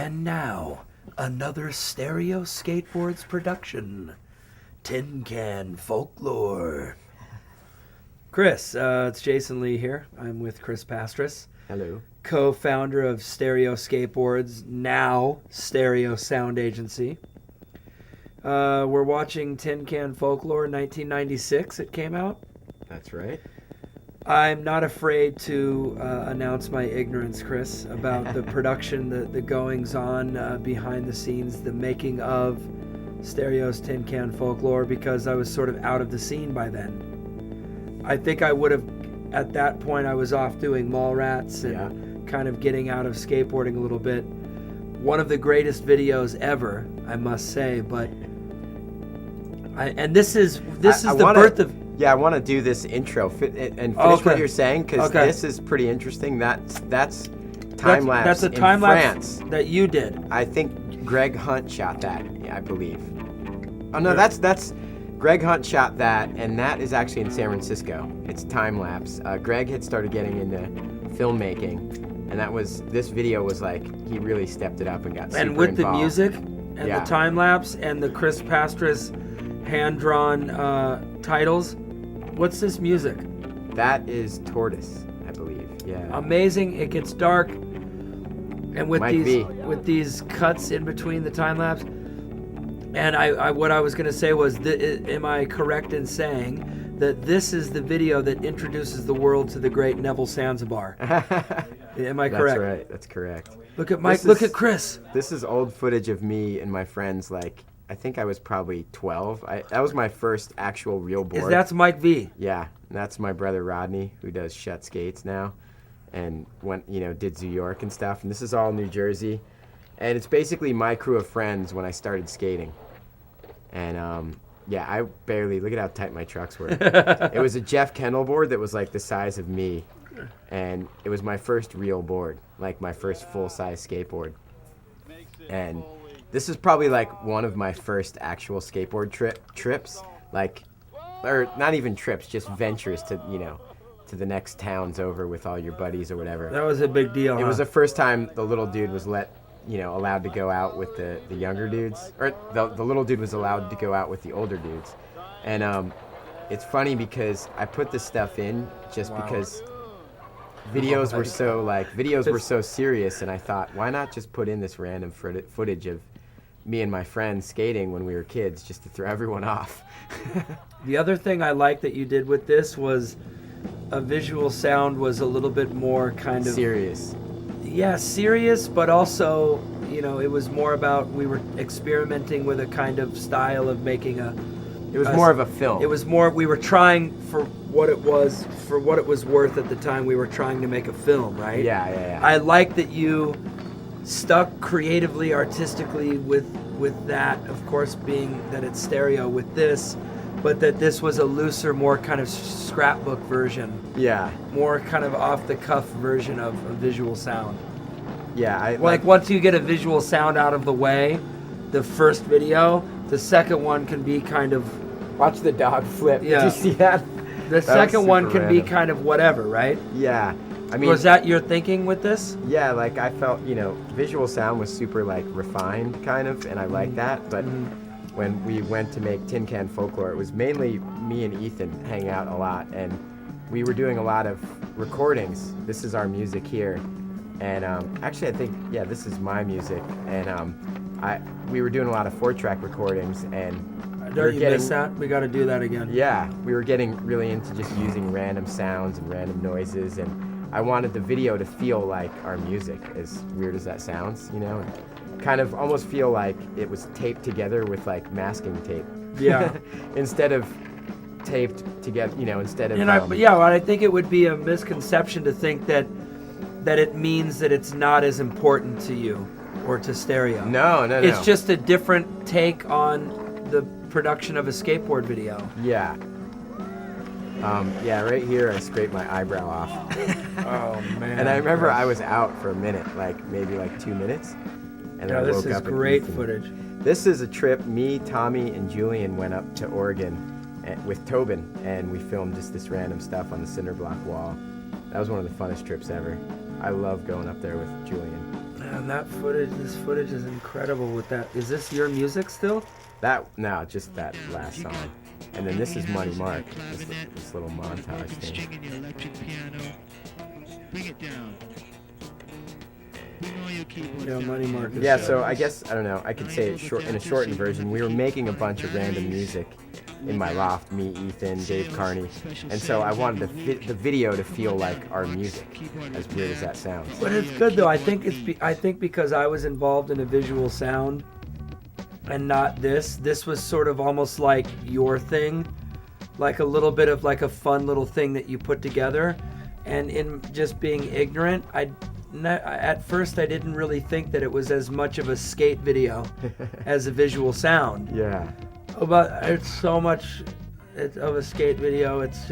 And now, another Stereo Skateboards production, Tincan Folklore. Chris, it's Jason Lee here. I'm with Chris Pastras. Hello. Co-founder of Stereo Skateboards, now Stereo Sound Agency. We're watching Tincan Folklore 1996. It came out. That's right. I'm not afraid to announce my ignorance, Chris, about the production, the goings-on behind the scenes, the making of Stereo's Tincan Folklore, because I was sort of out of the scene by then. I think I would have, at that point, I was off doing Mallrats and kind of getting out of skateboarding a little bit. One of the greatest videos ever, I must say, but... this is the birth of... Yeah, I want to do this intro and finish what you're saying, because this is pretty interesting. That's time lapse. That's a time lapse that you did. I think Greg Hunt shot that. I believe. Oh no, that's Greg Hunt shot that, and that is actually in San Francisco. It's time lapse. Greg had started getting into filmmaking, and this video was like he really stepped it up and got super involved. And with the music and the time lapse and the Chris Pastras hand-drawn titles. What's this music? That is Tortoise, I believe. Yeah. Amazing. It gets dark, and with these cuts in between the time lapse. And what I was going to say was, am I correct in saying that this is the video that introduces the world to the great Neville Sanzabar? Am I correct? That's right. That's correct. Look at Mike. Look at Chris. This is old footage of me and my friends. Like, I think I was probably 12. That was my first actual real board. That's Mike V. Yeah, and that's my brother Rodney, who does Shut Skates now, and did New York and stuff. And this is all New Jersey, and it's basically my crew of friends when I started skating. And I barely look at how tight my trucks were. It was a Jeff Kendall board that was like the size of me, and it was my first real board, like my first full-size skateboard, and. This is probably like one of my first actual skateboard trips, or not even trips, just ventures to the next towns over with all your buddies or whatever. That was a big deal. It was the first time the little dude was allowed to go out with the younger dudes, or the little dude was allowed to go out with the older dudes. And it's funny because I put this stuff in just because videos were so serious, and I thought, why not just put in this random footage of me and my friends skating when we were kids, just to throw everyone off. The other thing I like that you did with this was a visual sound was a little bit more kind of serious. Yeah, serious, but also, it was more about, we were experimenting with a kind of style of making it was more of a film. It was more, we were trying for what it was worth at the time, we were trying to make a film, right? Yeah. I like that you stuck creatively, artistically with that, of course, being that it's stereo with this, but that this was a looser, more kind of scrapbook version. Yeah. More kind of off-the-cuff version of a visual sound. Yeah. Once you get a visual sound out of the way, the first video, the second one can be kind of... Watch the dog flip. Yeah. Did you see that? The second one can be kind of whatever, right? Yeah. I mean, was that your thinking with this? Yeah, I felt, visual sound was super, refined, kind of, and I liked that. But when we went to make Tincan Folklore, it was mainly me and Ethan hanging out a lot, and we were doing a lot of recordings. This is our music here. And actually, I think, this is my music. And we were doing a lot of 4-track recordings, and... Don't you miss that? We got to do that again. Yeah, we were getting really into just using random sounds and random noises, and I wanted the video to feel like our music, as weird as that sounds, and kind of almost feel like it was taped together with masking tape. Yeah. Instead of taped together, instead of... I think it would be a misconception to think that it means that it's not as important to you or to stereo. No. It's just a different take on the production of a skateboard video. Yeah. Right here I scraped my eyebrow off. Oh, man. And I remember I was out for a minute, maybe 2 minutes. And then I woke up. This is great footage. This is a trip me, Tommy, and Julian went up to Oregon with Tobin, and we filmed just this random stuff on the cinder block wall. That was one of the funnest trips ever. I love going up there with Julian. Man, this footage is incredible with that. Is this your music still? No, just that last song. And then this is Money Mark, this little montage thing. The electric piano. Bring it down. Bring all your keyboard Yeah, sounds Money down. Mark is Yeah, so I guess, I don't know, I could say it in a shortened version. We were making a bunch of random music in my loft, me, Ethan, Dave Carney. And so I wanted the video to feel like our music, as weird as that sounds. But it's good though. I think because I was involved in a visual sound and not this. This was sort of almost like your thing, like a little bit of like a fun little thing that you put together. And in just being ignorant, at first I didn't really think that it was as much of a skate video as a visual sound. Yeah. But it's so much of a skate video. It's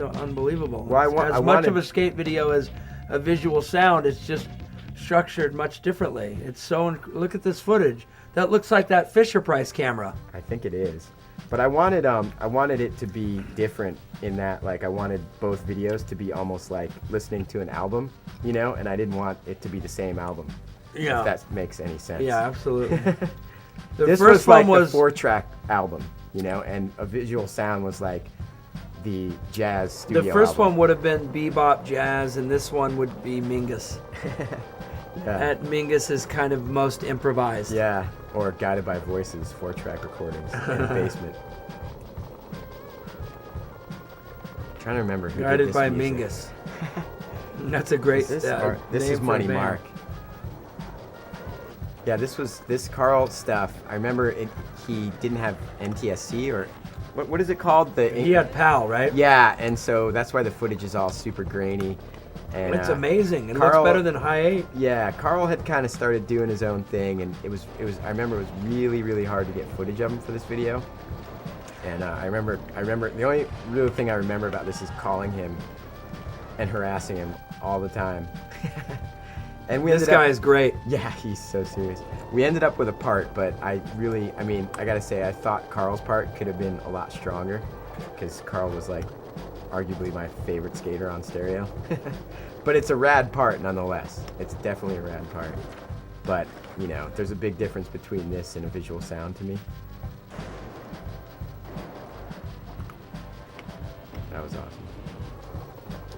unbelievable. Well, As much of a skate video as a visual sound. It's just structured much differently. It's so. Look at this footage. That looks like that Fisher-Price camera. I think it is. But I wanted it to be different in that, like, I wanted both videos to be almost like listening to an album, you know, and I didn't want it to be the same album. Yeah. If that makes any sense. Yeah, absolutely. This first was like one the 4-track album, you know, and a visual sound was like the jazz studio The first album. one would have been bebop jazz, and this one would be Mingus. Yeah. Mingus is kind of most improvised. Yeah, or Guided by Voices 4-track recordings in the basement. I'm trying to remember who did Guided this by music. Mingus. That's a great. This name is for Money a band. Mark. Yeah, this Carl stuff. I remember he didn't have NTSC or what is it called? He had PAL, right? Yeah, and so that's why the footage is all super grainy. And It's amazing. It Carl- looks better than High 8. Yeah, Carl had kind of started doing his own thing, and it was. I remember it was really, really hard to get footage of him for this video. And I remember the only real thing I remember about this is calling him and harassing him all the time. And This guy is great. Yeah, he's so serious. We ended up with a part, but I gotta say, I thought Carl's part could have been a lot stronger, because Carl was like arguably my favorite skater on stereo. But it's a rad part nonetheless. It's definitely a rad part. But, you know, there's a big difference between this and a visual sound to me. That was awesome.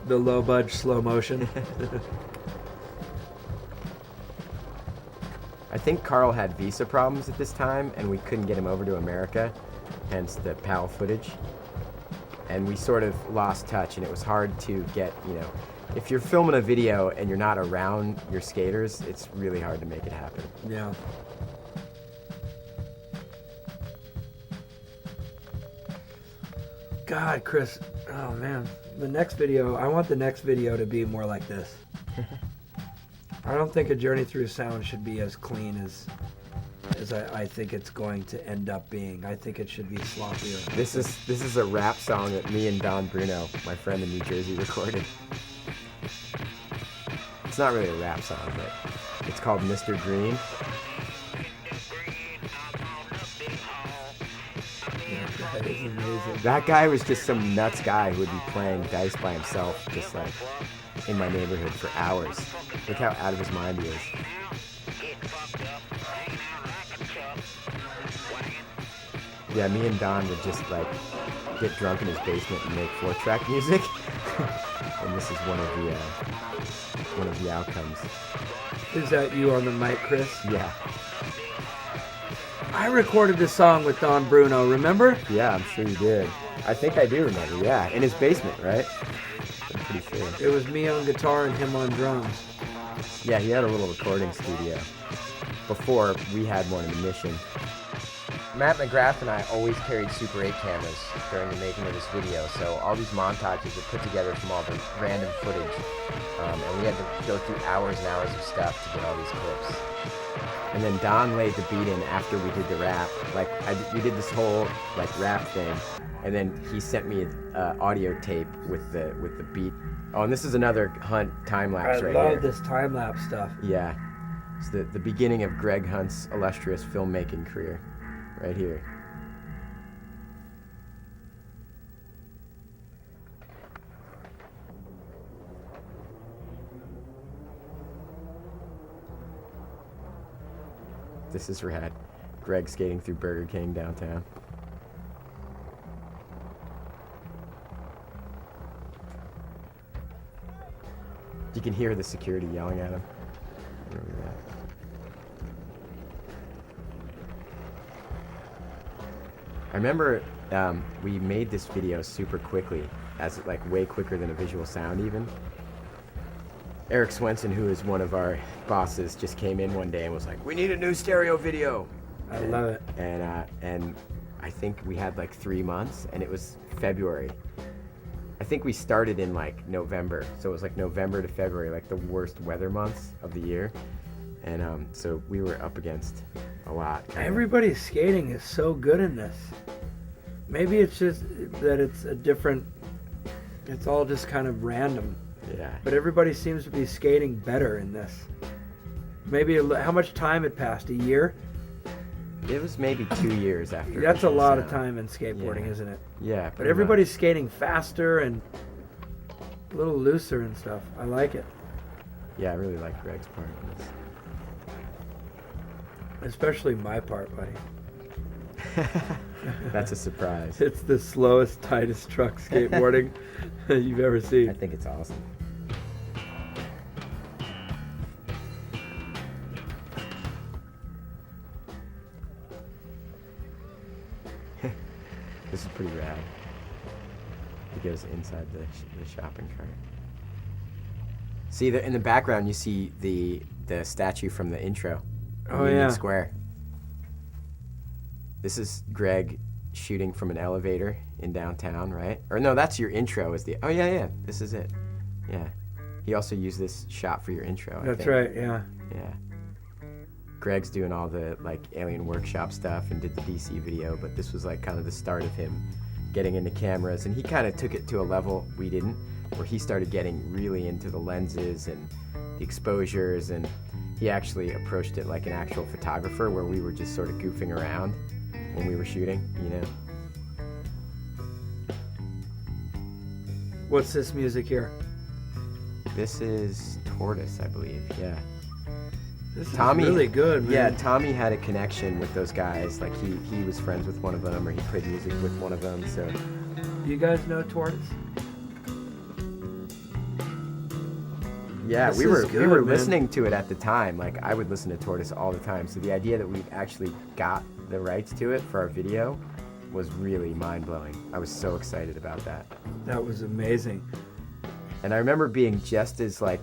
The low budge slow motion. I think Carl had visa problems at this time, and we couldn't get him over to America, hence the PAL footage. And we sort of lost touch, and it was hard to get, you know, if you're filming a video and you're not around your skaters, it's really hard to make it happen. Yeah. God, Chris. Oh, man. I want the next video to be more like this. I don't think A Journey Through Sound should be as clean as I think it's going to end up being. I think it should be sloppier. This is a rap song that me and Don Bruno, my friend in New Jersey, recorded. It's not really a rap song, but it's called Mr. Green. That is amazing. That guy was just some nuts guy who would be playing dice by himself, just like in my neighborhood for hours. Look how out of his mind he is. Yeah, me and Don would just like get drunk in his basement and make 4-track music. And this is one of the outcomes. Is that you on the mic, Chris? Yeah. I recorded this song with Don Bruno, remember? Yeah, I'm sure you did. I think I do remember, yeah. In his basement, right? I'm pretty sure. It was me on guitar and him on drums. Yeah, he had a little recording studio before we had one in the Mission. Matt McGrath and I always carried Super 8 cameras during the making of this video, so all these montages were put together from all the random footage, and we had to go through hours and hours of stuff to get all these clips. And then Don laid the beat in after we did the rap. We did this whole rap thing, and then he sent me an audio tape with the beat. Oh, and this is another Hunt time lapse right here. I love this time lapse stuff. Yeah, it's the beginning of Greg Hunt's illustrious filmmaking career, right here. This is rad. Greg skating through Burger King downtown. You can hear the security yelling at him. Remember that. I remember we made this video super quickly, as like way quicker than a visual sound even. Eric Swenson, who is one of our bosses, just came in one day and was like, "We need a new stereo video." I love it. And I think we had like 3 months, and it was February. I think we started in like November, so it was like November to February, like the worst weather months of the year. And so we were up against a lot. Everybody's skating is so good in this. Maybe it's just that it's a different, it's all just kind of random. Yeah. But everybody seems to be skating better in this. Maybe, how much time had passed? A year? It was maybe 2 years after. That's a Visual lot of Sound. time in skateboarding, Yeah. isn't it? Yeah. But pretty everybody's much. skating faster and a little looser and stuff. I like it. Yeah, I really like Greg's part in this. Especially my part, buddy. That's a surprise. It's the slowest, tightest truck skateboarding you've ever I seen. think it's awesome. This is pretty rad. He goes inside the shopping cart. See, in the background, you see the statue from the intro. Oh, Union yeah. Square. This is Greg shooting from an elevator in downtown, right? Or no, that's your intro. Oh yeah, this is it. Yeah. He also used this shot for your intro. I That's think. right, yeah. Yeah. Greg's doing all the like Alien Workshop stuff and did the DC video, but this was like kind of the start of him getting into cameras, and he kind of took it to a level we didn't, where he started getting really into the lenses and the exposures, and he actually approached it like an actual photographer, where we were just sort of goofing around when we were shooting, you know. What's this music here? This is Tortoise, I believe. Yeah. This Tommy, is really good, man. Yeah, Tommy had a connection with those guys. Like he was friends with one of them, or he played music with one of them. So Do you guys know Tortoise? yeah, This we is were good, man. listening to it at the time. Like I would listen to Tortoise all the time. So the idea that we actually got the rights to it for our video was really mind blowing. I was so excited about that. That was amazing. And I remember being just as like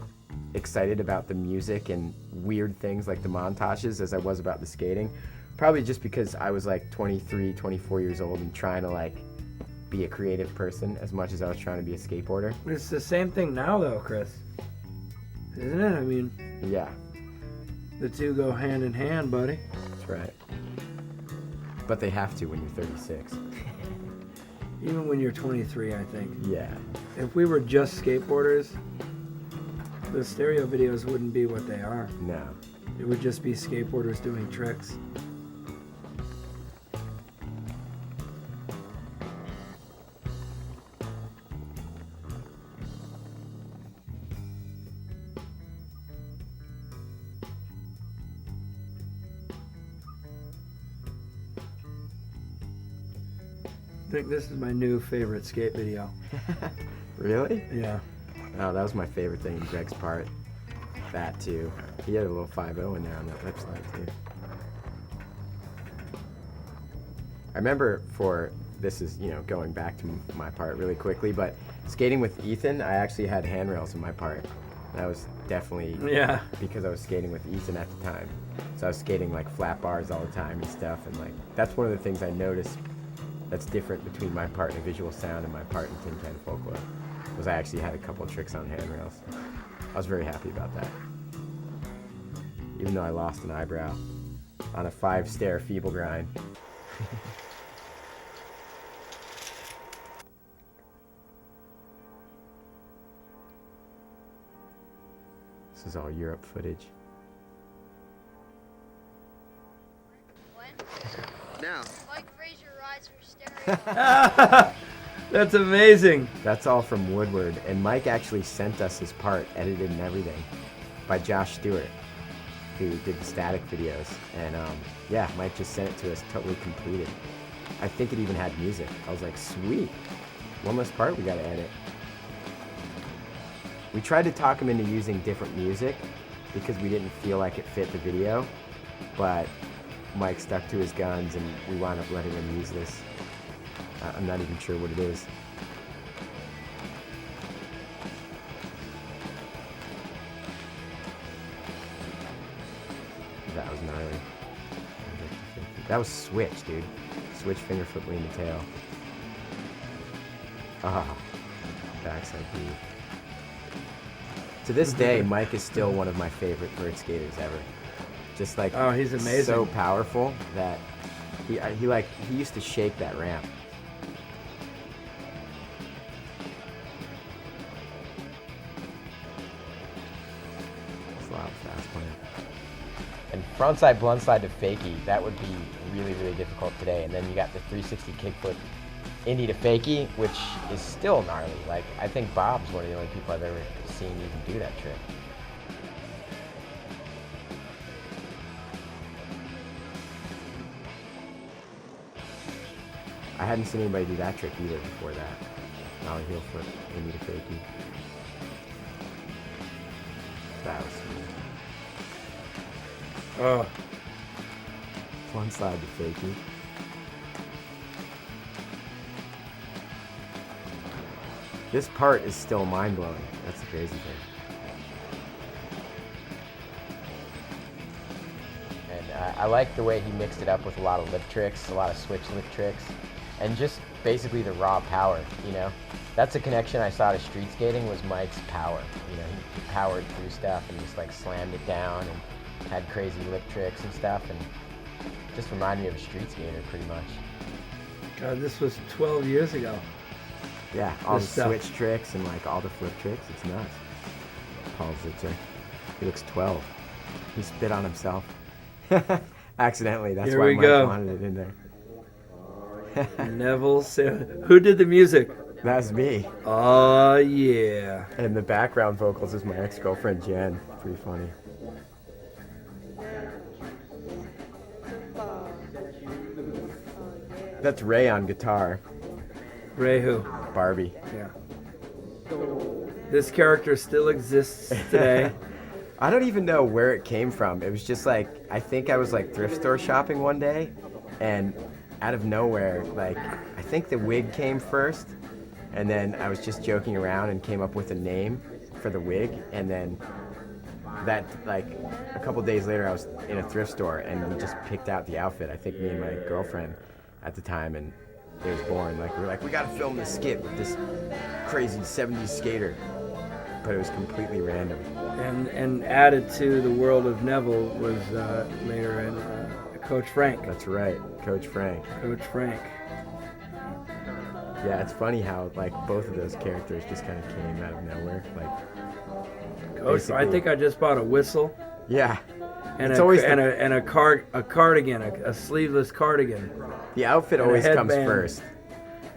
excited about the music and weird things like the montages as I was about the skating. Probably just because I was like 23, 24 years old and trying to like be a creative person as much as I was trying to be a skateboarder. It's the same thing now, though, Chris. Isn't it? I mean, Yeah, the two go hand in hand, buddy. that's right. But they have to when you're 36. Even when you're 23, I think. Yeah. If we were just skateboarders, the stereo videos wouldn't be what they are. No. It would just be skateboarders doing tricks. I think this is my new favorite skate video. Really? Yeah. Oh, that was my favorite thing in Greg's part. That too. He had a little 5-0 in there on that lip slide too. I remember this is, you know, going back to my part really quickly, but skating with Ethan, I actually had handrails in my part. That was definitely Yeah. because I was skating with Ethan at the time. So I was skating like flat bars all the time and stuff, and like that's one of the things I noticed that's different between my part in Visual Sound and my part in Tincan Folklore, was I actually had a couple of tricks on handrails. I was very happy about that. Even though I lost an eyebrow on a 5-stair feeble grind. This is all Europe footage. Now. Mike Frazier rides for stereo. That's amazing. That's all from Woodward, and Mike actually sent us his part, edited and everything, by Josh Stewart. who did the static videos, and yeah, Mike just sent it to us totally completed. I think it even had music. I was like, sweet, one less part we gotta edit. We tried to talk him into using different music because we didn't feel like it fit the video, but Mike stuck to his guns and we wound up letting him use this. I'm not even sure what it is. That was gnarly. That was Switch, dude. Switch finger flip lean to tail. Ah, backside B. To this day, Mike is still one of my favorite vert skaters ever. Just like, oh, he's amazing. So powerful that he used to shake that ramp. It's loud, fast plant. And frontside, bluntside to fakie, that would be really, really difficult today. And then you got the 360 kickflip indie to fakie, which is still gnarly. Like, I think Bob's one of the only people I've ever seen even do that trick. I hadn't seen anybody do that trick either before that. Nollie heel flip, indie to fakie. That was sweet. Oh. One slide to fakie. This part is still mind-blowing. That's the crazy thing. And I like the way he mixed it up with a lot of lip tricks, a lot of switch lip tricks, and just basically the raw power, you know? That's a connection I saw to street skating was Mike's power. You know, he powered through stuff and just like slammed it down and had crazy lip tricks and stuff, and just reminded me of a street skater pretty much. God, this was 12 years ago. Yeah, all the This stuff. switch tricks and like all the flip tricks. It's nuts. Paul Zitzer. He looks 12. He spit on himself. Accidentally. That's Here why we Mike go. wanted it in there. Neville, who did the music? That's me. Oh, yeah. And the background vocals is my ex-girlfriend Jen. Pretty funny. That's Ray on guitar. Ray who? Barbie. Yeah. This character still exists today. I don't even know where it came from. It was just like, I think I was like thrift store shopping one day, and out of nowhere, like, I think the wig came first, and then I was just joking around and came up with a name for the wig, and then that, like, a couple days later I was in a thrift store and we just picked out the outfit. I think me and my girlfriend at the time, and it was born. Like, we were like, we gotta film this skit with this crazy 70s skater. But it was completely random. And added to the world of Neville was later in Coach Frank. That's right, Coach Frank. Coach Frank. Yeah, it's funny how like both of those characters just kind of came out of nowhere. Like, Coach, I think I just bought a whistle yeah, and it's a always and a cardigan, a sleeveless cardigan, the outfit and a always comes headband. first.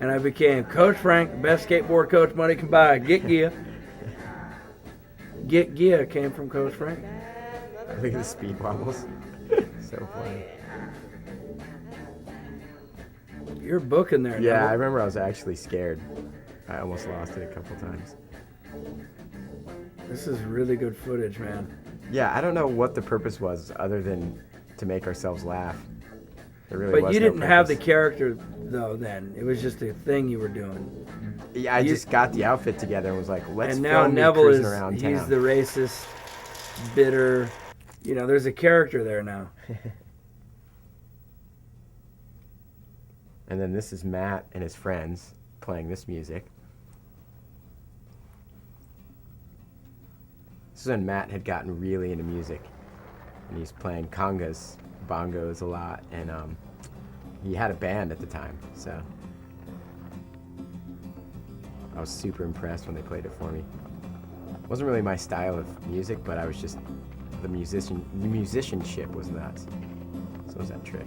And I became Coach Frank, the best skateboard coach money can buy. Get gear. Get gear came from Coach Frank. Look at the speed wobbles. So funny. You're booking there. Yeah, I Neville. remember I was actually scared. I almost lost it a couple times. This is really good footage, man. Yeah, I don't know what the purpose was other than to make ourselves laugh. There really But was you no didn't have the purpose. character though. Then it was just a thing you were doing. Yeah, I just got the outfit together and was like, let's And now film me Neville cruising is around he's town. the racist, bitter. You know, there's a character there now. And then this is Matt and his friends playing this music. This is when Matt had gotten really into music. And he's playing congas, bongos a lot. And he had a band at the time, so I was super impressed when they played it for me. It wasn't really my style of music, but I was just, the musicianship was nuts. So was that trick.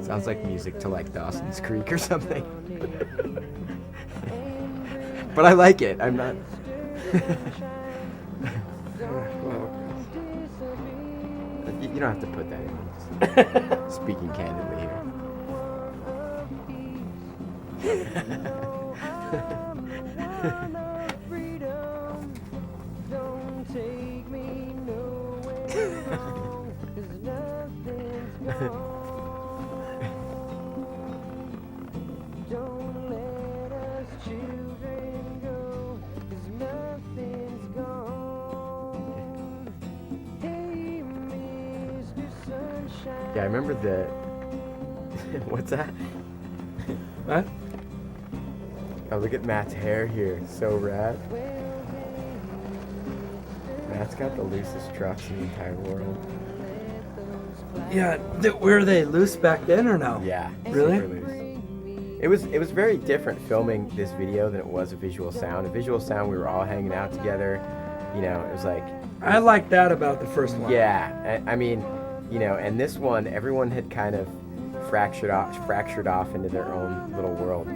Sounds like music to like Dawson's Creek or something. But I like it. I'm not. You don't have to put that in. Just speaking candidly here. Yeah, I remember the. What's that? What? Oh, look at Matt's hair here. So rad. Matt's got the loosest trucks in the entire world. Yeah, were they loose back then or no? Yeah. Really? Super loose. It was very different filming this video than it was a visual sound. A visual sound, we were all hanging out together. You know, it was like. I like that about the first one. Yeah, I mean, you know, and this one, everyone had kind of fractured off into their own little world.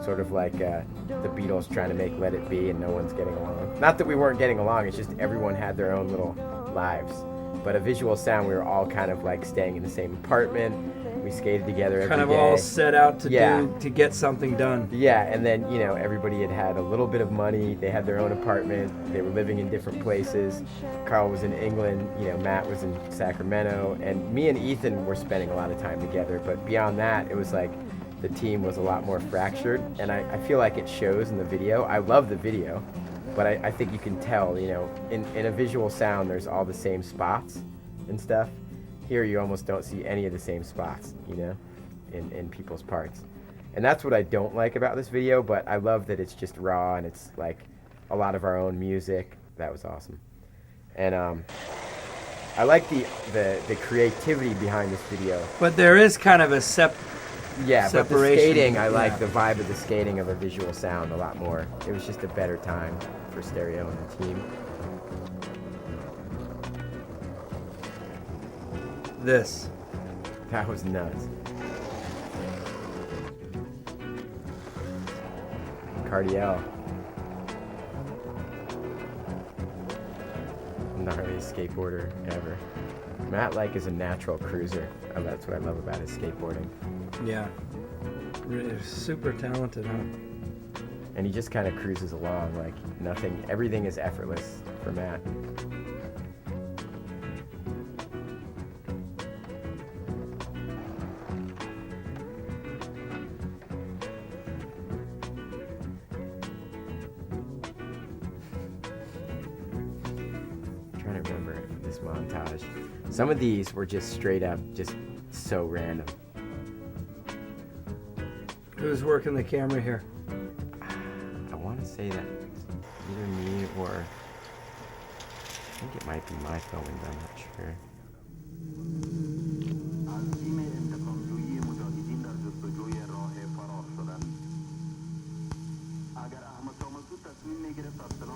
Sort of like the Beatles trying to make Let It Be and no one's getting along. Not that we weren't getting along, it's just everyone had their own little lives. But a visual sound, we were all kind of like staying in the same apartment. We skated together every day. Kind of all set out to Yeah. to get something done. Yeah, and then, you know, everybody had a little bit of money. They had their own apartment. They were living in different places. Carl was in England, you know, Matt was in Sacramento, and me and Ethan were spending a lot of time together. But beyond that, it was like the team was a lot more fractured, and I feel like it shows in the video. I love the video, but I think you can tell, you know, in a visual sound, there's all the same spots and stuff. Here you almost don't see any of the same spots, you know, in people's parts. And that's what I don't like about this video, but I love that it's just raw and it's like a lot of our own music. That was awesome. And I like the creativity behind this video. But there is kind of a Yeah, but the separation. skating, I like Yeah. the vibe of the skating of a visual sound a lot more. It was just a better time for Stereo and the team. This. That was nuts. Cardiel. Gnarliest skateboarder ever. Matt like is a natural cruiser. Oh, that's what I love about his skateboarding. Yeah. Really super talented, huh? And he just kind of cruises along like nothing, everything is effortless for Matt. Trying to remember this montage. Some of these were just straight up, just so random. Who's working the camera here? I want to say that either me or I think it might be my filming, but I'm not sure.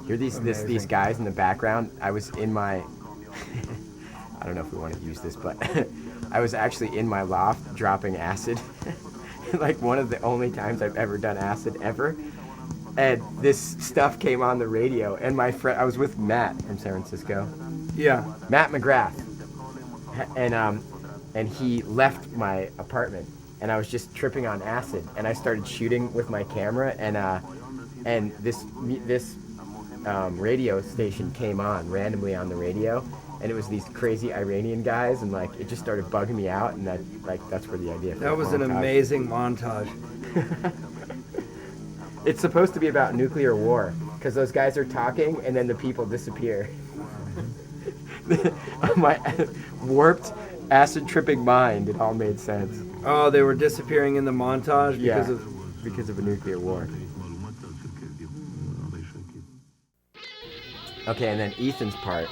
Hear these guys in the background? I was in my I don't know if we want to use this, but I was actually in my loft dropping acid. Like one of the only times I've ever done acid ever. And this stuff came on the radio, and my friend, I was with Matt from San Francisco. Yeah. Matt McGrath. And he left my apartment, and I was just tripping on acid, and I started shooting with my camera, and this radio station came on randomly on the radio, and it was these crazy Iranian guys, and like it just started bugging me out, and that's where the idea. That was an amazing montage. It's supposed to be about nuclear war, because those guys are talking, and then the people disappear. My warped, acid-tripping mind, it all made sense. Oh, they were disappearing in the montage because of a nuclear war. Okay, and then Ethan's part.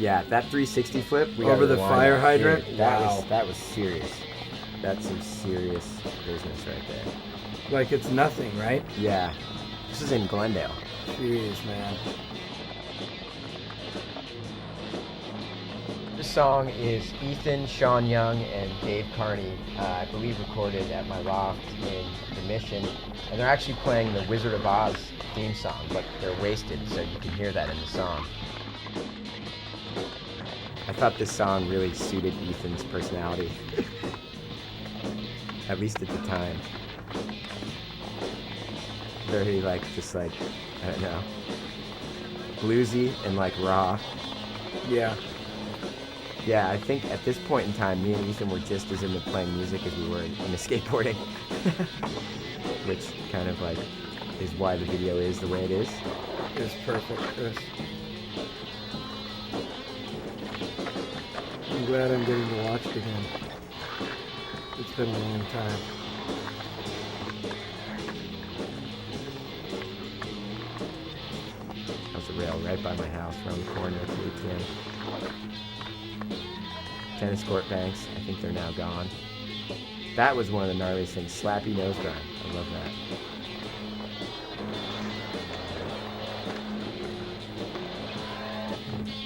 Yeah, that 360 flip. We Over gotta the rewind fire that. hydrant? Dude, Wow. that was serious. That's some serious business right there. Like it's nothing, right? Yeah. This is in Glendale. Jeez, man. This song is Ethan, Sean Young, and Dave Carney, I believe recorded at my loft in the Mission. And they're actually playing the Wizard of Oz theme song, but they're wasted, so you can hear that in the song. I thought this song really suited Ethan's personality. At least at the time. Very just I don't know, bluesy and raw. Yeah. Yeah, I think at this point in time, me and Ethan were just as into playing music as we were into skateboarding. Which kind of is why the video is the way it is. It's perfect, Chris. I'm glad I'm getting to watch it again. It's been a long time. That's a rail right by my house, around the corner at the ATM. Tennis court banks, I think they're now gone. That was one of the gnarliest things, slappy nose grind. I love that.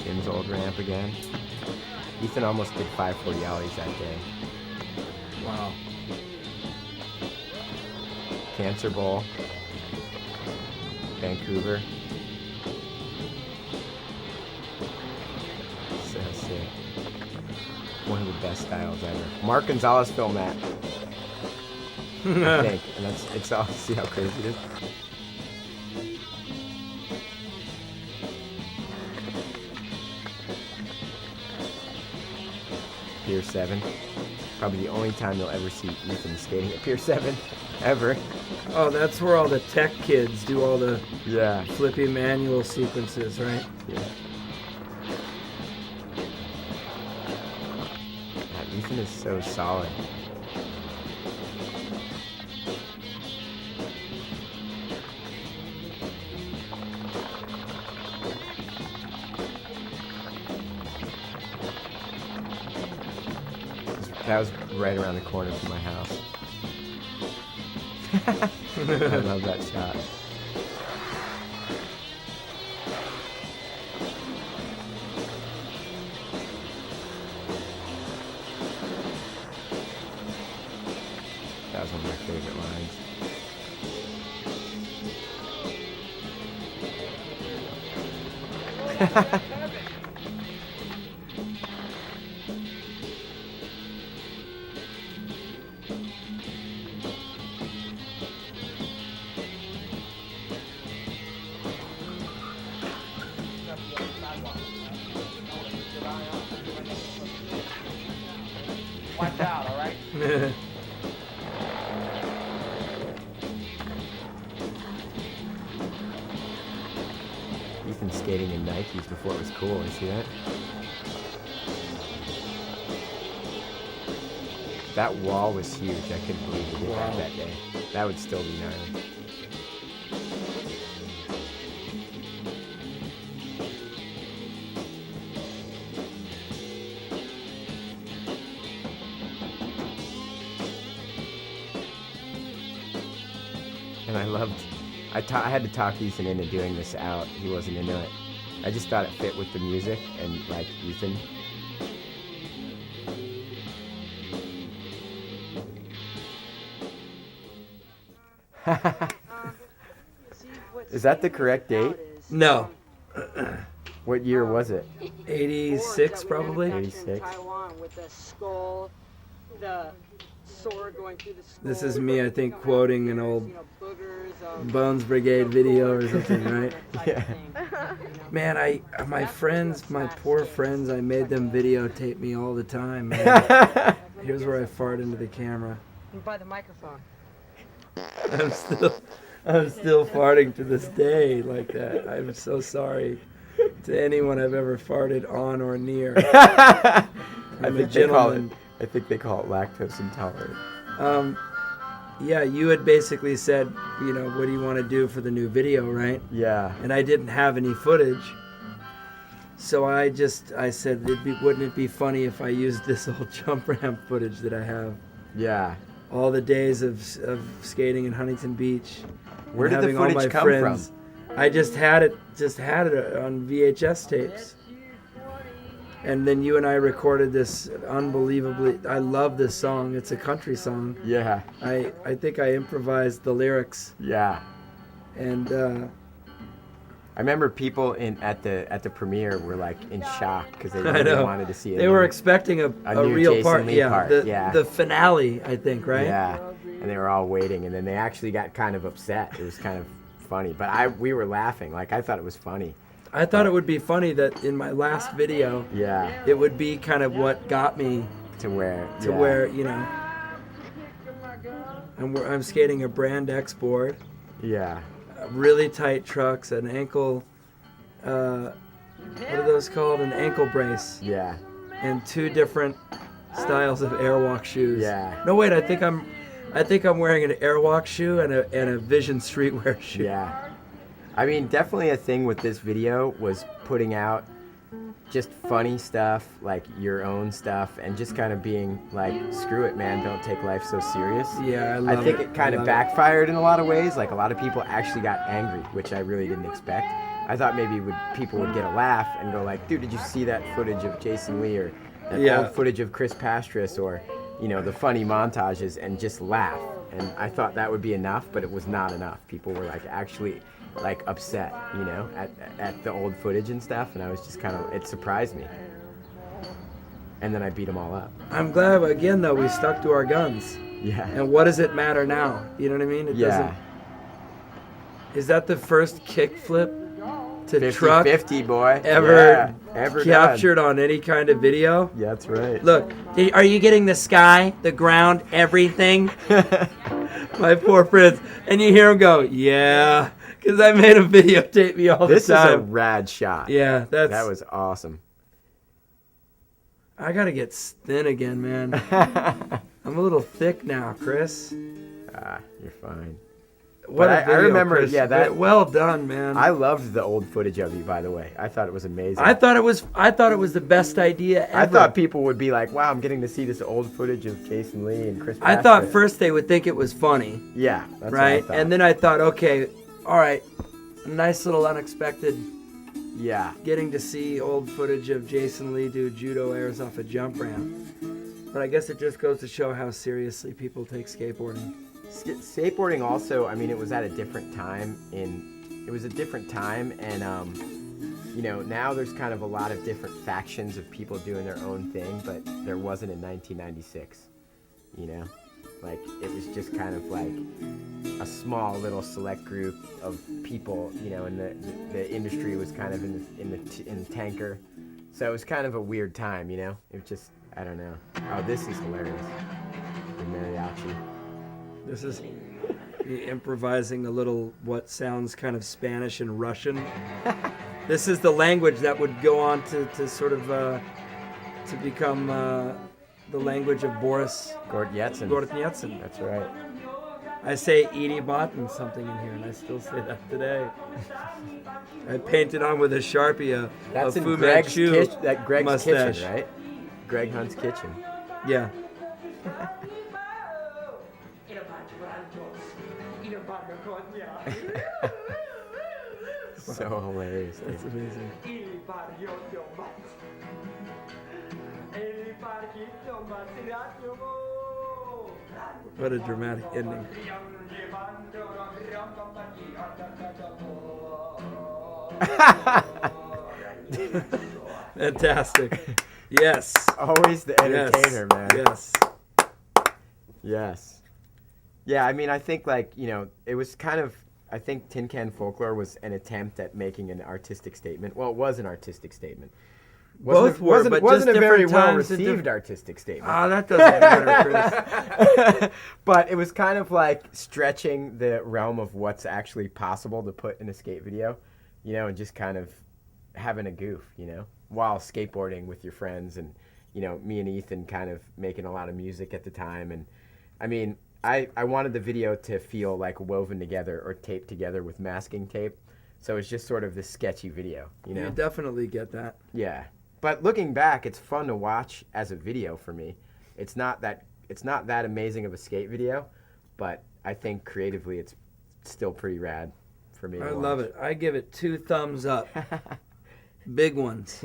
Tim's old ramp again. Ethan almost did 540 ollies that day. Wow. Cancer Bowl. Vancouver. So sick. One of the best styles ever. Mark Gonzalez filmed that. I think. And it's all, see how crazy it is? Pier 7. Probably the only time you'll ever see Ethan skating at Pier 7. Ever. Oh, that's where all the tech kids do all the Yeah. flippy manual sequences, right? Yeah. God, Ethan is so solid. That was right around the corner from my house. I love that shot. That was one of my favorite lines. Watch out, all right? Ethan skating in Nikes before it was cool. You see that? That wall was huge. I couldn't believe he did that day. That would still be gnarly. And I loved, I had to talk Ethan into doing this out. He wasn't into it. I just thought it fit with the music and Ethan. Is that the correct date? No. What year was it? 86 probably. 86. Taiwan with the skull, the sword going through the skull. This is me, I think, quoting an old Boogers, Bones Brigade video or something, right? Yeah. Man, my friends, my poor friends, I made them videotape me all the time. Man. Here's where I fart into the camera. By the microphone. I'm still farting to this day like that. I'm so sorry to anyone I've ever farted on or near. I'm a gentleman. I think they call it lactose intolerant. Yeah, you had basically said, what do you want to do for the new video, right? Yeah. And I didn't have any footage. So I said, wouldn't it be funny if I used this old jump ramp footage that I have? Yeah. All the days of skating in Huntington Beach. Where and did the having all footage my come friends. from? I just had it on VHS tapes. And then you and I recorded this unbelievably. I love this song. It's a country song. Yeah. I think I improvised the lyrics. Yeah. And I remember people at the premiere were like in shock because they I really know. wanted to see it. They were expecting a new real Jason part. Lee part, yeah. The finale, I think, right? Yeah. And they were all waiting, and then they actually got kind of upset. It was kind of funny, but we were laughing. Like, I thought it was funny. I thought it would be funny that in my last video, Yeah. it would be kind of what got me To where you know, I'm skating a Brand X board, Yeah. really tight trucks, an ankle, what are those called? An ankle brace, Yeah. and 2 different styles of airwalk shoes. Yeah. No, wait, I think I'm wearing an airwalk shoe and a Vision streetwear shoe. Yeah. I mean, definitely a thing with this video was putting out just funny stuff, like your own stuff, and just kind of being like, screw it, man, don't take life so serious. Yeah, I I love think it kind of backfired in a lot of ways. Like, a lot of people actually got angry, which I really didn't expect. I thought maybe people would get a laugh and go like, dude, did you see that footage of Jason Lee, or that old footage of Chris Pastris, or, you know, the funny montages, and just laugh. And I thought that would be enough, but it was not enough. People were like actually like upset, you know, at the old footage and stuff, and I was just kind of, it surprised me. And then I beat them all up. I'm glad, again, though, we stuck to our guns. Yeah. And what does it matter now? You know what I mean? It doesn't. Is that the first kickflip to truck 50 boy ever captured captured on any kind of video? Yeah, that's right. Look, are you getting the sky, the ground, everything? My poor friends. And you hear them go, yeah, because I made them videotape me all the This is time. a rad shot. Yeah, that was awesome. I gotta get thin again, man. I'm a little thick now, Chris. You're fine. What But a video, I remember, Chris. yeah, that. Well done, man. I loved the old footage of you, by the way. I thought it was amazing. I thought it was the best idea ever. I thought people would be like, "Wow, I'm getting to see this old footage of Jason Lee and Chris." I thought first they would think it was funny. Yeah, that's right. What I thought. And then I thought, okay, all right, a nice little unexpected. Yeah. Getting to see old footage of Jason Lee do judo airs off a jump ramp. But I guess it just goes to show how seriously people take skateboarding. Skateboarding also, I mean, it was at a different time and you know, now there's kind of a lot of different factions of people doing their own thing, but there wasn't in 1996, you know? Like, it was just kind of like a small little select group of people, you know, and the industry was kind of in the tanker. So it was kind of a weird time, you know? It was just, I don't know. Oh, this is hilarious. The mariachi. This is me improvising a little what sounds kind of Spanish and Russian. This is the language that would go on to sort of to become the language of Boris Gortnyetsin. That's right. I say Edie Botten something in here, and I still say that today. I painted on with a Sharpie That's a in Fu Greg's Manchu Greg's mustache. kitchen, right? Greg Hunt's kitchen. Yeah. So hilarious. That's amazing. What a dramatic ending. Fantastic. Yes. Always the entertainer, man. Yes. Yes. Yeah, I mean, I think, like, you know, it was kind of, I think Tincan Folklore was an attempt at making an artistic statement. Well, it was an artistic statement. Both were, but wasn't just a very different well times and received artistic statement. Ah, that doesn't matter, Chris. But it was kind of like stretching the realm of what's actually possible to put in a skate video, you know, and just kind of having a goof, you know, while skateboarding with your friends. And, you know, me and Ethan kind of making a lot of music at the time. And I mean, I wanted the video to feel like woven together or taped together with masking tape. So it's just sort of this sketchy video, you know? You definitely get that. Yeah. But looking back, it's fun to watch as a video for me. It's not that amazing of a skate video, but I think creatively it's still pretty rad for me to I watch. love it. I give it 2 thumbs up. Big ones.